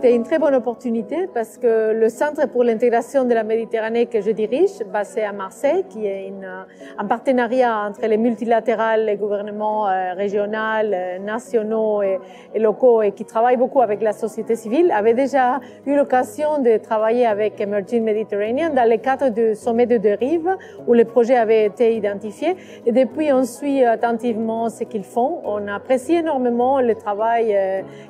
c'était une très bonne opportunité parce que le Centre pour l'intégration de la Méditerranée que je dirige, basé à Marseille, qui est un partenariat entre les multilatérales, les gouvernements régionaux, nationaux et locaux et qui travaille beaucoup avec la société civile, avait déjà eu l'occasion de travailler avec Emerging Mediterranean dans le cadre du sommet de deux rives où le projet avait été identifié. Et depuis, on suit attentivement ce qu'ils font. On apprécie énormément le travail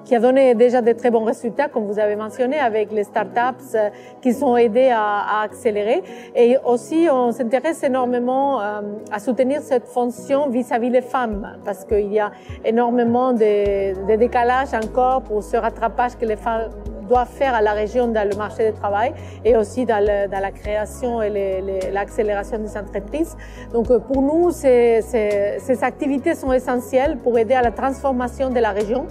qui a donné déjà de très bons résultats, comme vous avez mentionné, avec les startups qui sont aidés à accélérer. Et aussi, on s'intéresse énormément à soutenir cette fonction vis-à-vis des femmes, parce qu'il y a énormément de décalage encore pour ce rattrapage que les femmes doivent faire à la région dans le marché du travail et aussi dans la création et l'accélération des entreprises. Donc pour nous, ces activités sont essentielles pour aider à la transformation de la région.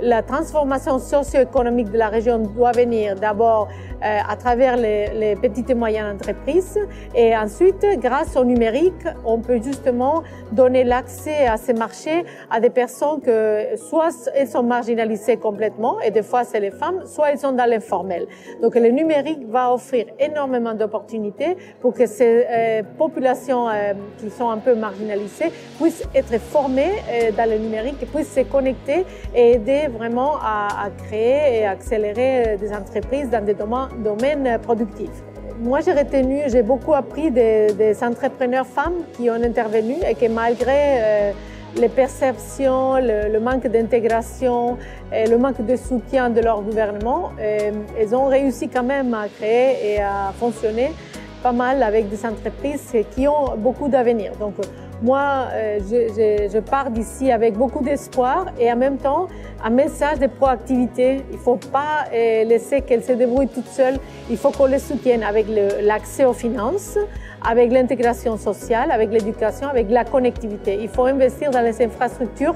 La transformation socio-économique de la région doit venir d'abord à travers les petites et moyennes entreprises et ensuite, grâce au numérique, on peut justement donner l'accès à ces marchés à des personnes que soit elles sont marginalisées complètement et des fois c'est les femmes, soit elles sont dans l'informel. Donc le numérique va offrir énormément d'opportunités pour que ces populations qui sont un peu marginalisées puissent être formées dans le numérique et puissent se connecter et aider vraiment à créer et accélérer des entreprises dans des domaines productifs. Moi, j'ai beaucoup appris des entrepreneurs femmes qui ont intervenu et que malgré les perceptions, le manque d'intégration, le manque de soutien de leur gouvernement, elles ont réussi quand même à créer et à fonctionner pas mal avec des entreprises qui ont beaucoup d'avenir. Donc, moi, je pars d'ici avec beaucoup d'espoir et en même temps un message de proactivité. Il ne faut pas laisser qu'elles se débrouillent toutes seules. Il faut qu'on les soutienne avec l'accès aux finances, avec l'intégration sociale, avec l'éducation, avec la connectivité. Il faut investir dans les infrastructures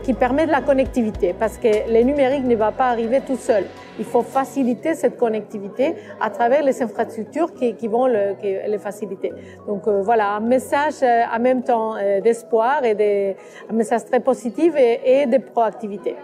qui permettent la connectivité parce que le numérique ne va pas arriver tout seul. Il faut faciliter cette connectivité à travers les infrastructures qui vont les faciliter. Donc voilà, un message en même temps d'espoir et un message très positif et de proactivité.